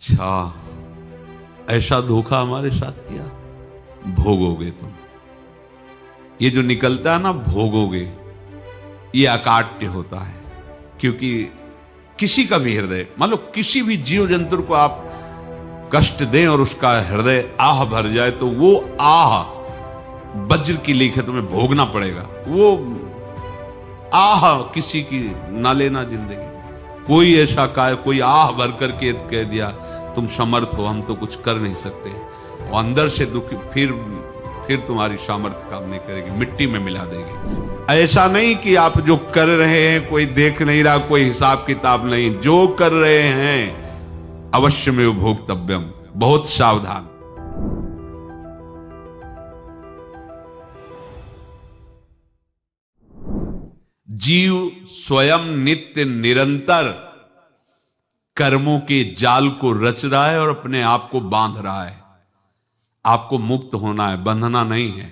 अच्छा, ऐसा धोखा हमारे साथ किया, भोगोगे तुम। ये जो निकलता है ना भोगोगे, ये अकाट्य होता है। क्योंकि किसी का भी हृदय, मान लो किसी भी जीव जंतु को आप कष्ट दें और उसका हृदय आह भर जाए, तो वो आह वज्र की लीक है, तुम्हें भोगना पड़ेगा। वो आह किसी की ना लेना जिंदगी। कोई ऐसा कोई आह भर करके कह दिया तुम समर्थ हो, हम तो कुछ कर नहीं सकते, और अंदर से दुखी, फिर तुम्हारी सामर्थ्य काम नहीं करेगी, मिट्टी में मिला देगी। ऐसा नहीं कि आप जो कर रहे हैं कोई देख नहीं रहा, कोई हिसाब किताब नहीं, जो कर रहे हैं अवश्य में भोक्तव्यम, बहुत सावधान। जीव स्वयं नित्य निरंतर कर्मों के जाल को रच रहा है और अपने आप को बांध रहा है। आपको मुक्त होना है, बंधना नहीं है।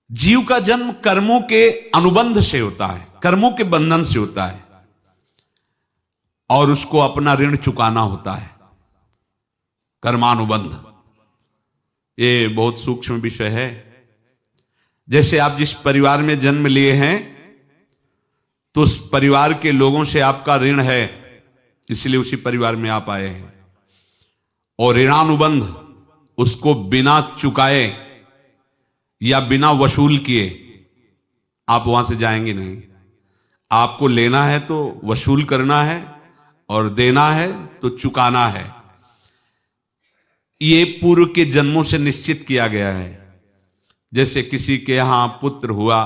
जीव का जन्म कर्मों के अनुबंध से होता है, कर्मों के बंधन से होता है, और उसको अपना ऋण चुकाना होता है। कर्मानुबंध ये बहुत सूक्ष्म विषय है। जैसे आप जिस परिवार में जन्म लिए हैं, तो उस परिवार के लोगों से आपका ऋण है, इसलिए उसी परिवार में आप आए हैं। और ऋणानुबंध, उसको बिना चुकाए या बिना वसूल किए आप वहां से जाएंगे नहीं। आपको लेना है तो वसूल करना है, और देना है तो चुकाना है। ये पूर्व के जन्मों से निश्चित किया गया है। जैसे किसी के यहां पुत्र हुआ,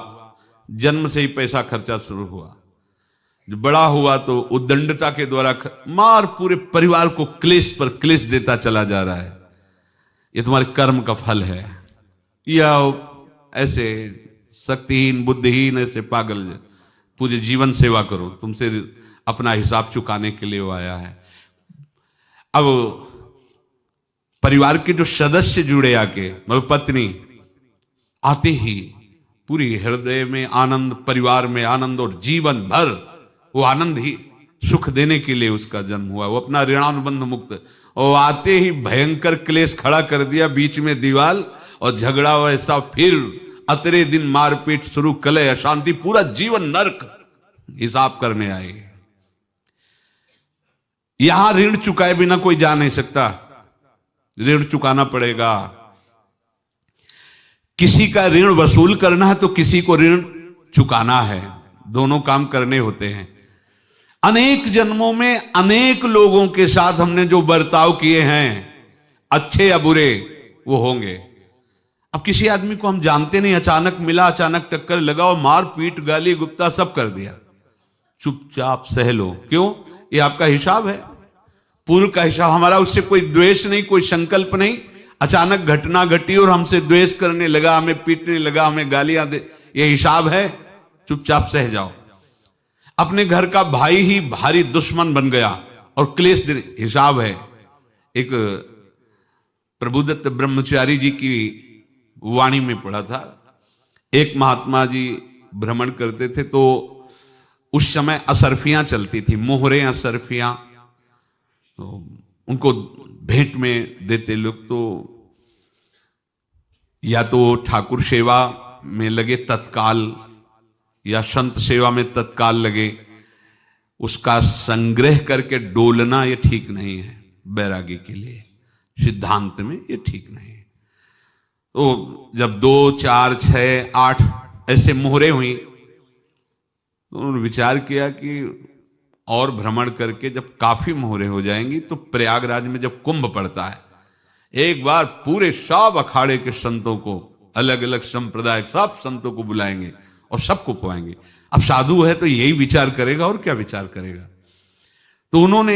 जन्म से ही पैसा खर्चा शुरू हुआ, जो बड़ा हुआ तो उद्दंडता के द्वारा मार पूरे परिवार को क्लेश पर क्लेश देता चला जा रहा है। ये तुम्हारे कर्म का फल है। या ऐसे शक्तिहीन बुद्धिहीन ऐसे पागल पूरे जीवन सेवा करो, तुमसे अपना हिसाब चुकाने के लिए वो आया है। अब परिवार के जो सदस्य जुड़े आके, मतलब पत्नी आते ही पूरी हृदय में आनंद, परिवार में आनंद, और जीवन भर वो आनंद ही सुख देने के लिए उसका जन्म हुआ। वो अपना ऋणानुबंध मुक्त, और आते ही भयंकर क्लेश खड़ा कर दिया, बीच में दीवाल और झगड़ा वैसा, फिर अतरे दिन मारपीट शुरू, कलह अशांति, पूरा जीवन नरक हिसाब करने आए। यहां ऋण चुकाए बिना कोई जा नहीं सकता, ऋण चुकाना पड़ेगा। किसी का ऋण वसूल करना है तो किसी को ऋण चुकाना है, दोनों काम करने होते हैं। अनेक जन्मों में अनेक लोगों के साथ हमने जो बर्ताव किए हैं, अच्छे या बुरे, वो होंगे। अब किसी आदमी को हम जानते नहीं, अचानक मिला, अचानक टक्कर लगा और मार पीट गाली गुप्ता सब कर दिया, चुपचाप सह लो। क्यों? ये आपका हिसाब है, पूर्व का हिसाब। हमारा उससे कोई द्वेष नहीं, कोई संकल्प नहीं। अचानक घटना घटी और हमसे द्वेष करने लगा, हमें पीटने लगा, हमें गालियां दे, ये हिसाब है, चुपचाप सह जाओ। अपने घर का भाई ही भारी दुश्मन बन गया और क्लेश दे, हिसाब है। एक प्रभुदत्त ब्रह्मचारी जी की वाणी में पढ़ा था, एक महात्मा जी भ्रमण करते थे, तो उस समय असरफियां चलती थी, मोहरे असरफियां, तो उनको भेंट में देते लोग। तो या तो ठाकुर सेवा में लगे तत्काल, या संत सेवा में तत्काल लगे, उसका संग्रह करके डोलना ये ठीक नहीं है। बैरागी के लिए सिद्धांत में ये ठीक नहीं है। तो जब 2, 4, 6, 8 ऐसे मोहरे हुई, तो उन्होंने विचार किया कि और भ्रमण करके जब काफी मोहरे हो जाएंगी तो प्रयागराज में जब कुंभ पड़ता है, एक बार पूरे सब अखाड़े के संतों को, अलग अलग संप्रदाय सब संतों को बुलाएंगे और सबको पवाएंगे। अब साधु है तो यही विचार करेगा, और क्या विचार करेगा। तो उन्होंने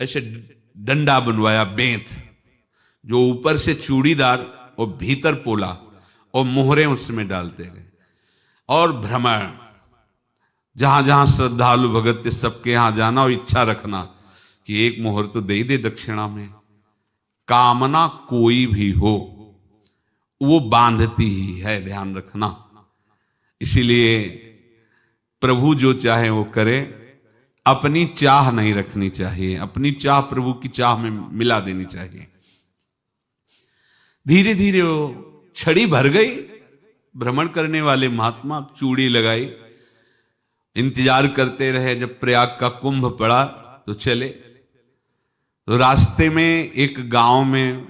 ऐसे डंडा बनवाया, बेंत, जो ऊपर से चूड़ीदार और भीतर पोला, और मोहरे उसमें डालते गए। और भ्रमण, जहां जहां श्रद्धालु भगत थे सबके यहां जाना और इच्छा रखना कि एक मोहर तो दे दे दक्षिणा में। कामना कोई भी हो वो बांधती ही है, ध्यान रखना। इसीलिए प्रभु जो चाहे वो करे, अपनी चाह नहीं रखनी चाहिए, अपनी चाह प्रभु की चाह में मिला देनी चाहिए। धीरे धीरे वो छड़ी भर गई। भ्रमण करने वाले महात्मा चूड़ी लगाई, इंतजार करते रहे। जब प्रयाग का कुंभ पड़ा तो चले। तो रास्ते में एक गांव में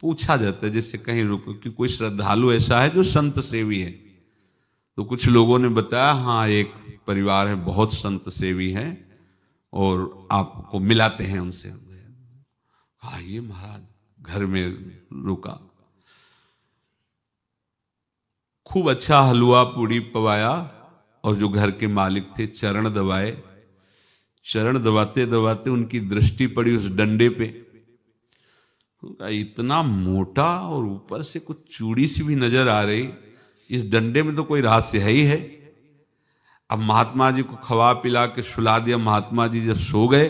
पूछा जाता है, जैसे कहीं रुको कि कोई श्रद्धालु ऐसा है जो संत सेवी है। तो कुछ लोगों ने बताया, हाँ एक परिवार है बहुत संत सेवी है और आपको मिलाते हैं उनसे। आइए महाराज, घर में रुका, खूब अच्छा हलवा पूड़ी पवाया और जो घर के मालिक थे चरण दबाए। चरण दबाते दबाते उनकी दृष्टि पड़ी उस डंडे पे। इतना मोटा और ऊपर से कुछ चूड़ी सी भी नजर आ रही, इस डंडे में तो कोई रहस्य है ही है। अब महात्मा जी को खवा पिला के सुला दिया। महात्मा जी जब सो गए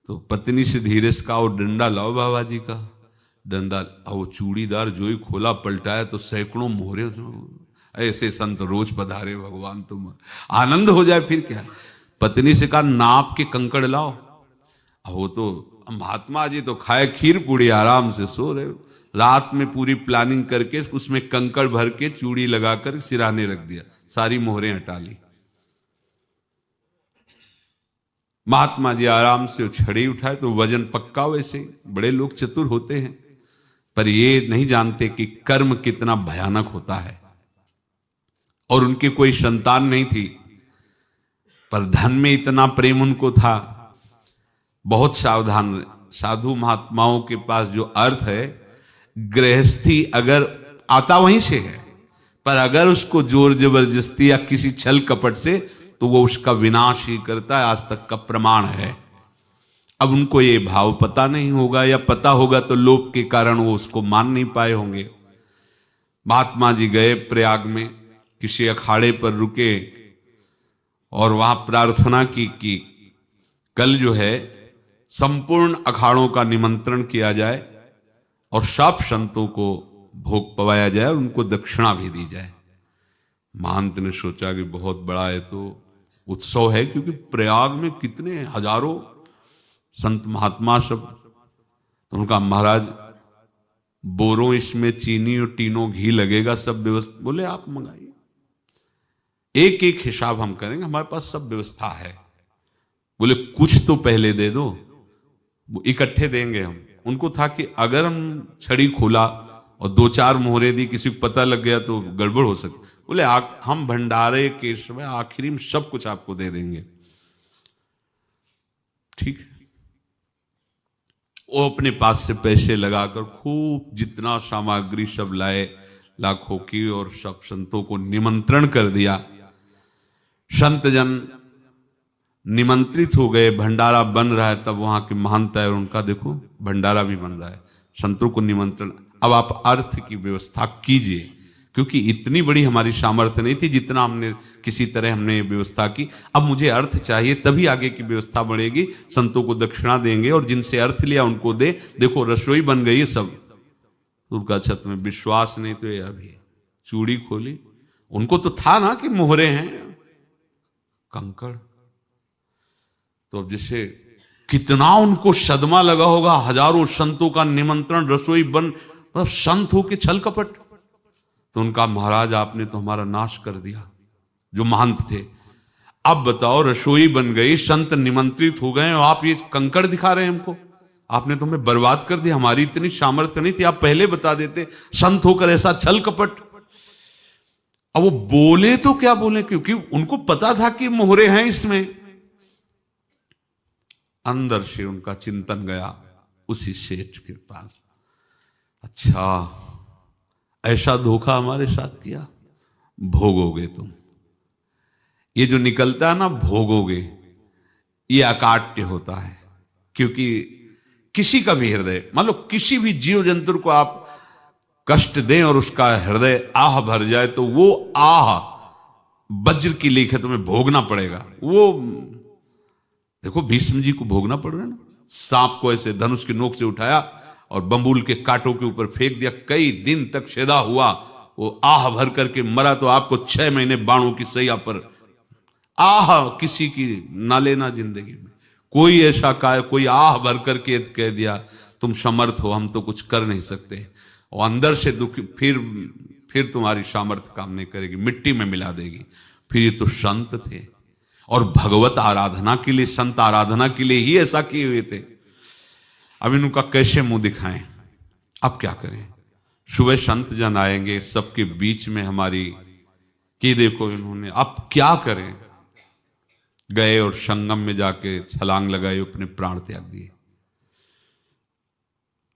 तो पत्नी से धीरे से कहा, वो डंडा लाओ बाबा जी का। डंडा, वो चूड़ीदार जो ही खोला पलटाया तो सैकड़ों मोहरे। ऐसे संत रोज पधारे भगवान, तुम आनंद हो जाए फिर क्या। पत्नी से कहा, नाप के कंकड़ लाओ। वो तो महात्मा जी तो खाए खीर पूड़ी, आराम से सो रहे। रात में पूरी प्लानिंग करके उसमें कंकड़ भर के चूड़ी लगाकर सिराने रख दिया, सारी मोहरें हटा ली। महात्मा जी आराम से छड़ी उठाए तो वजन पक्का। वैसे बड़े लोग चतुर होते हैं, पर ये नहीं जानते कि कर्म कितना भयानक होता है। और उनकी कोई संतान नहीं थी, पर धन में इतना प्रेम उनको था। बहुत सावधान। साधु महात्माओं के पास जो अर्थ है, गृहस्थी अगर आता वहीं से है, पर अगर उसको जोर जबरदस्ती या किसी छल कपट से, तो वो उसका विनाश ही करता है। आज तक का प्रमाण है। अब उनको ये भाव पता नहीं होगा, या पता होगा तो लोभ के कारण वो उसको मान नहीं पाए होंगे। महात्मा जी गए प्रयाग में, किसी अखाड़े पर रुके और वहां प्रार्थना की कि कल जो है संपूर्ण अखाड़ों का निमंत्रण किया जाए और सब संतों को भोग पवाया जाए और उनको दक्षिणा भी दी जाए। महंत ने सोचा कि बहुत बड़ा है तो उत्सव है, क्योंकि प्रयाग में कितने हजारों संत महात्मा सब। तो उनका महाराज बोरों इसमें चीनी और टीनों घी लगेगा, सब व्यवस्था। बोले आप मंगाइए, एक एक हिसाब हम करेंगे, हमारे पास सब व्यवस्था है। बोले कुछ तो पहले दे दो, वो इकट्ठे देंगे हम। उनको था कि अगर हम छड़ी खोला और दो चार मोहरे दी, किसी को पता लग गया तो गड़बड़ हो सकती। बोले हम भंडारे के समय आखिरी में सब कुछ आपको दे देंगे। ठीक है। वो अपने पास से पैसे लगाकर खूब जितना सामग्री सब लाए, लाखों की, और सब संतों को निमंत्रण कर दिया। संत जन निमंत्रित हो गए, भंडारा बन रहा है। तब वहां के महंत है और उनका देखो भंडारा भी बन रहा है, संतों को निमंत्रण। अब आप अर्थ की व्यवस्था कीजिए, क्योंकि इतनी बड़ी हमारी सामर्थ्य नहीं थी जितना हमने किसी तरह हमने व्यवस्था की। अब मुझे अर्थ चाहिए, तभी आगे की व्यवस्था बढ़ेगी। संतों को दक्षिणा देंगे और जिनसे अर्थ लिया उनको दे। देखो रसोई बन गई है सब। उनका छत में विश्वास नहीं तो ये अभी चूड़ी खोली। उनको तो था ना कि मोहरे हैं, कंकड़। तो अब जैसे कितना उनको सदमा लगा होगा। हजारों संतों का निमंत्रण, रसोई बन, मतलब संत हो के छल कपट। तो उनका महाराज आपने तो हमारा नाश कर दिया, जो महंत थे। अब बताओ रसोई बन गई, संत निमंत्रित हो गए और आप ये कंकड़ दिखा रहे हैं हमको। आपने तो हमें बर्बाद कर दिया। हमारी इतनी सामर्थ्य नहीं थी, आप पहले बता देते। संत होकर ऐसा छल कपट। अब वो बोले तो क्या बोले, क्योंकि उनको पता था कि मोहरे हैं इसमें। अंदर से उनका चिंतन गया उसी सेठ के पास, अच्छा ऐसा धोखा हमारे साथ किया, भोगोगे तुम। ये जो निकलता है ना भोगोगे, ये अकाट्य होता है। क्योंकि किसी का भी हृदय, मान लो किसी भी जीव जंतु को आप कष्ट दें और उसका हृदय आह भर जाए, तो वो आह वज्र की लीक है, तुम्हें भोगना पड़ेगा। वो देखो भीष्म जी को भोगना पड़ रहा है ना। सांप को ऐसे धनुष की नोक से उठाया और बंबूल के कांटों के ऊपर फेंक दिया, कई दिन तक शेदा हुआ, वो आह भर करके मरा। तो आपको 6 महीने बाणों की सैया पर आह किसी की ना लेना जिंदगी में। कोई ऐसा कोई आह भर करके कह दिया तुम समर्थ हो, हम तो कुछ कर नहीं सकते, और अंदर से दुखी, फिर तुम्हारी सामर्थ्य काम नहीं करेगी, मिट्टी में मिला देगी। फिर ये तो संत थे और भगवत आराधना के लिए, संत आराधना के लिए ही ऐसा किए हुए थे। अब इनका कैसे मुंह दिखाएं, अब क्या करें। सुबह संत जन आएंगे, सबके बीच में हमारी कि देखो इन्होंने, अब क्या करें। गए और संगम में जाके छलांग लगाई, अपने प्राण त्याग दिए।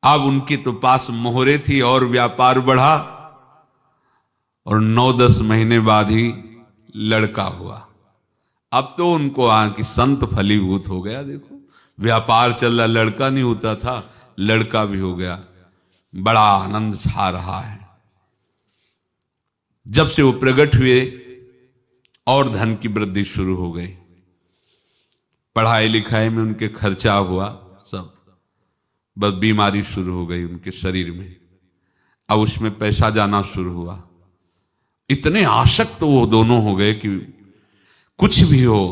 अब उनके तो पास मोहरे थी और व्यापार बढ़ा, और 9-10 महीने बाद ही लड़का हुआ। अब तो उनको कि संत फलीभूत हो गया। देखो व्यापार चल रहा, लड़का नहीं होता था, लड़का भी हो गया, बड़ा आनंद छा रहा है। जब से वो प्रकट हुए और धन की वृद्धि शुरू हो गई, पढ़ाई लिखाई में उनके खर्चा हुआ सब, बस बीमारी शुरू हो गई उनके शरीर में। अब उसमें पैसा जाना शुरू हुआ। इतने आसक्त तो वो दोनों हो गए कि कुछ भी हो,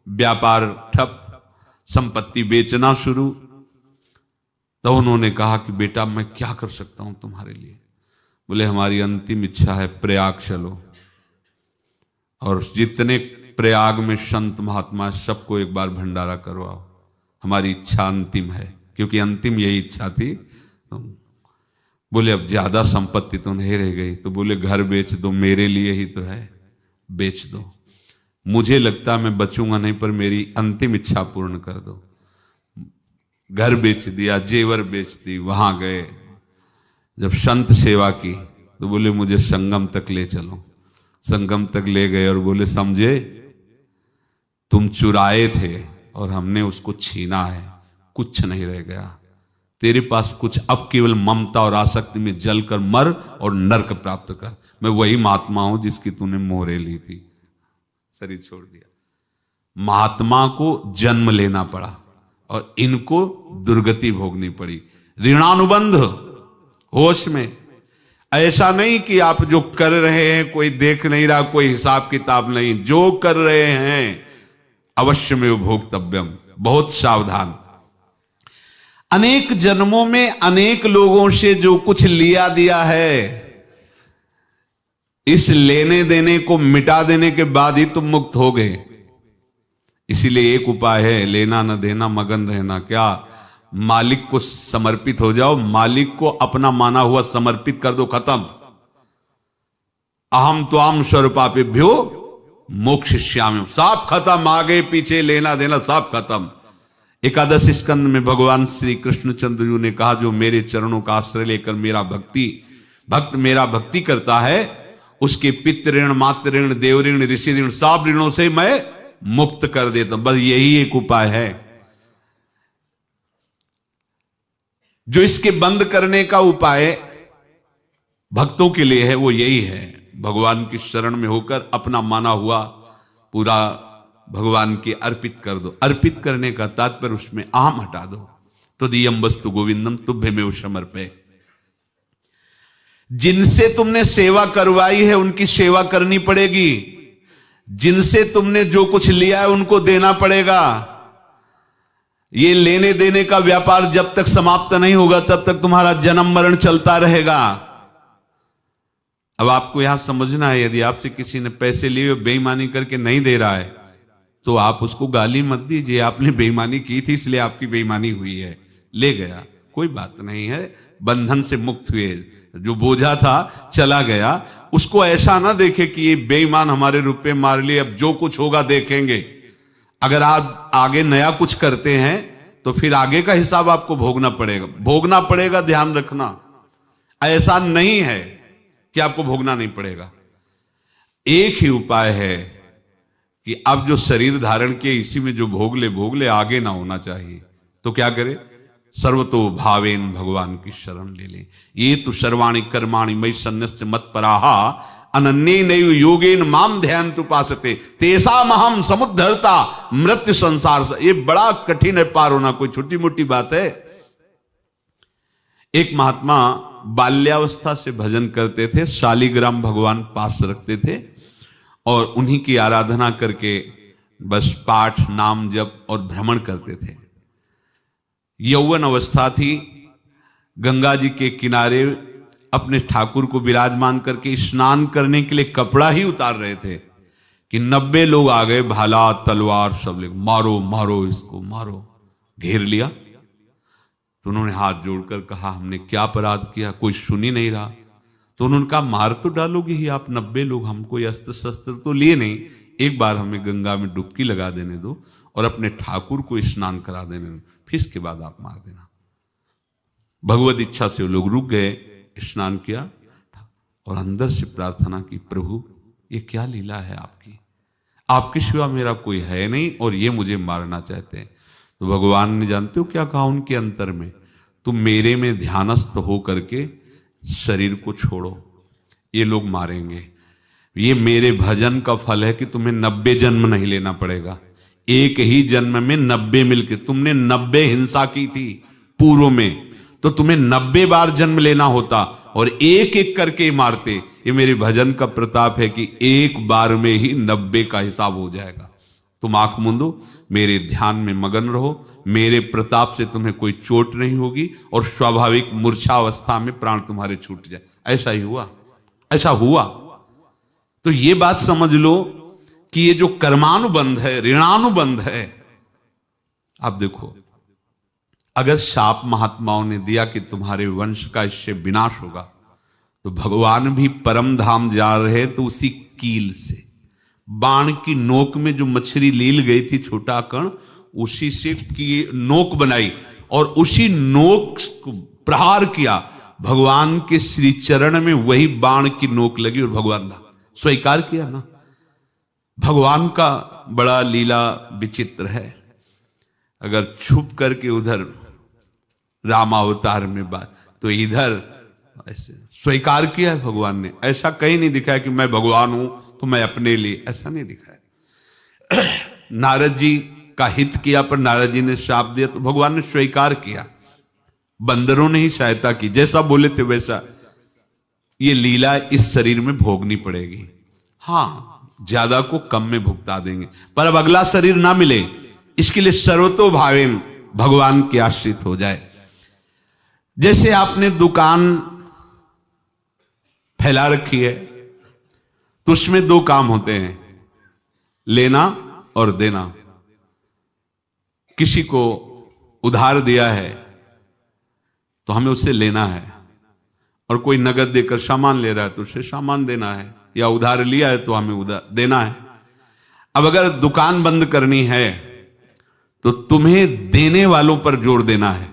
व्यापार ठप, संपत्ति बेचना शुरू। तो उन्होंने कहा कि बेटा मैं क्या कर सकता हूं तुम्हारे लिए। बोले हमारी अंतिम इच्छा है प्रयाग चलो, और जितने प्रयाग में संत महात्मा सबको एक बार भंडारा करवाओ, हमारी इच्छा अंतिम है, क्योंकि अंतिम यही इच्छा थी। बोले अब ज्यादा संपत्ति तो नहीं रह गई, तो बोले घर बेच दो, मेरे लिए ही तो है, बेच दो। मुझे लगता मैं बचूंगा नहीं, पर मेरी अंतिम इच्छा पूर्ण कर दो। घर बेच दिया, जेवर बेच दी। वहां गए, जब संत सेवा की तो बोले मुझे संगम तक ले चलो। संगम तक ले गए और बोले समझे तुम चुराए थे और हमने उसको छीना है, कुछ नहीं रह गया तेरे पास कुछ, अब केवल ममता और आसक्ति में जलकर मर और नरक प्राप्त कर। मैं वही महात्मा हूं जिसकी तूने मोहरे ली थी, शरीर छोड़ दिया। महात्मा को जन्म लेना पड़ा और इनको दुर्गति भोगनी पड़ी। ऋणानुबंध होश में, ऐसा नहीं कि आप जो कर रहे हैं कोई देख नहीं रहा, कोई हिसाब किताब नहीं, जो कर रहे हैं अवश्य में भोक्तव्यम, बहुत सावधान। अनेक जन्मों में अनेक लोगों से जो कुछ लिया दिया है, इस लेने देने को मिटा देने के बाद ही तुम मुक्त हो गए। इसीलिए एक उपाय है, लेना न देना मगन रहना। क्या? मालिक को समर्पित हो जाओ, मालिक को अपना माना हुआ समर्पित कर दो, खत्म। अहम त्वाम स्वरूपापेभ्यो मोक्षयिष्यामि, सब खत्म। आगे पीछे लेना देना सब खत्म। एकादश स्कंद में भगवान श्री कृष्णचंद्र जी ने कहा जो मेरे चरणों का आश्रय लेकर भक्त मेरा भक्ति करता है, उसके पितृ ऋण, मातृ ऋण, देव ऋण, ऋषि ऋण, सब ऋणों से मैं मुक्त कर देता हूं। बस यही एक उपाय है जो इसके बंद करने का उपाय भक्तों के लिए है, वो यही है, भगवान की शरण में होकर अपना माना हुआ पूरा भगवान के अर्पित कर दो। अर्पित करने का तात्पर्य उसमें अहम हटा दो। तो दियम वस्तु गोविंदम तुभ्यमेव समर्पये। जिनसे तुमने सेवा करवाई है उनकी सेवा करनी पड़ेगी, जिनसे तुमने जो कुछ लिया है उनको देना पड़ेगा। ये लेने देने का व्यापार जब तक समाप्त नहीं होगा तब तक तुम्हारा जन्म मरण चलता रहेगा। अब आपको यहां समझना है, यदि आपसे किसी ने पैसे लिए बेईमानी करके नहीं दे रहा है तो आप उसको गाली मत दीजिए, आपने बेईमानी की थी इसलिए आपकी बेईमानी हुई है, ले गया, कोई बात नहीं है, बंधन से मुक्त हुए, जो बोझा था चला गया। उसको ऐसा ना देखे कि ये बेईमान हमारे रुपए मार लिए, अब जो कुछ होगा देखेंगे। अगर आप आगे नया कुछ करते हैं तो फिर आगे का हिसाब आपको भोगना पड़ेगा, ध्यान रखना। ऐसा नहीं है कि आपको भोगना नहीं पड़ेगा। एक ही उपाय है कि अब जो शरीर धारण किए इसी में जो भोग ले, आगे ना होना चाहिए। तो क्या करे? सर्वतो भावेन भगवान की शरण ले ले। ये तो सर्वाणि कर्माणि मयि सन्न्यस्य मत्पराः अनन्येनैव योगेन माम ध्यायन्तु उपासते तेषामहं समुद्धर्ता मृत्यु संसार से। ये बड़ा कठिन है पार होना, कोई छोटी मोटी बात है। एक महात्मा बाल्यावस्था से भजन करते थे, शालिग्राम भगवान पास रखते थे और उन्हीं की आराधना करके बस पाठ नाम जप और भ्रमण करते थे। यौवन अवस्था थी, गंगा जी के किनारे अपने ठाकुर को विराजमान करके स्नान करने के लिए कपड़ा ही उतार रहे थे कि 90 लोग आ गए, भाला तलवार सब ले, मारो मारो इसको मारो, घेर लिया। तो उन्होंने हाथ जोड़कर कहा हमने क्या अपराध किया, कोई सुन ही नहीं रहा। तो उन्होंने कहा मार तो डालोगे ही आप 90 लोग, हम कोई अस्त्र शस्त्र तो लिए नहीं, एक बार हमें गंगा में डुबकी लगा देने दो और अपने ठाकुर को स्नान करा देने दो, फिर इसके बाद आप मार देना। भगवत इच्छा से वो लोग रुक गए, स्नान किया और अंदर से प्रार्थना की, प्रभु ये क्या लीला है आपकी, आपके सिवा मेरा कोई है नहीं और ये मुझे मारना चाहते हैं। तो भगवान ने जानते हो क्या कहा उनके अंतर में, तुम मेरे में ध्यानस्थ हो करके शरीर को छोड़ो, ये लोग मारेंगे, ये मेरे भजन का फल है कि तुम्हें 90 जन्म नहीं लेना पड़ेगा, एक ही जन्म में 90 मिलके, तुमने 90 हिंसा की थी पूर्व में, तो तुम्हें 90 बार जन्म लेना होता और एक एक करके मारते। ये मेरे भजन का प्रताप है कि एक बार में ही 90 का हिसाब हो जाएगा। तुम आंख मूंदो, मेरे ध्यान में मगन रहो, मेरे प्रताप से तुम्हें कोई चोट नहीं होगी और स्वाभाविक मूर्छावस्था में प्राण तुम्हारे छूट जाए। ऐसा ही हुआ, ऐसा हुआ। तो ये बात समझ लो कि ये जो कर्मानुबंध है, ऋणानुबंध है। आप देखो, अगर शाप महात्माओं ने दिया कि तुम्हारे वंश का इससे विनाश होगा, तो भगवान भी परम धाम जा रहे तो उसी कील से, बाण की नोक में जो मछली लील गई थी छोटा कण, उसी से की नोक बनाई और उसी नोक को प्रहार किया, भगवान के श्री चरण में वही बाण की नोक लगी और भगवान ने स्वीकार किया ना। भगवान का बड़ा लीला विचित्र है। अगर छुप करके उधर रामावतार में बात, तो इधर ऐसे स्वीकार किया है भगवान ने। ऐसा कहीं नहीं दिखाया कि मैं भगवान हूं तो मैं अपने लिए, ऐसा नहीं दिखाया। नारद जी का हित किया पर नारद जी ने शाप दिया तो भगवान ने स्वीकार किया। बंदरों ने ही सहायता की, जैसा बोले थे वैसा। ये लीला इस शरीर में भोगनी पड़ेगी। हां, ज्यादा को कम में भुगता देंगे, पर अब अगला शरीर ना मिले, इसके लिए सर्वतो भावेन भगवान के आश्रित हो जाए। जैसे आपने दुकान फैला रखी है तो उसमें दो काम होते हैं, लेना और देना। किसी को उधार दिया है तो हमें उससे लेना है, और कोई नगद देकर सामान ले रहा है तो उसे सामान देना है, या उधार लिया है तो हमें उधार देना है। अब अगर दुकान बंद करनी है तो तुम्हें देने वालों पर जोर देना है,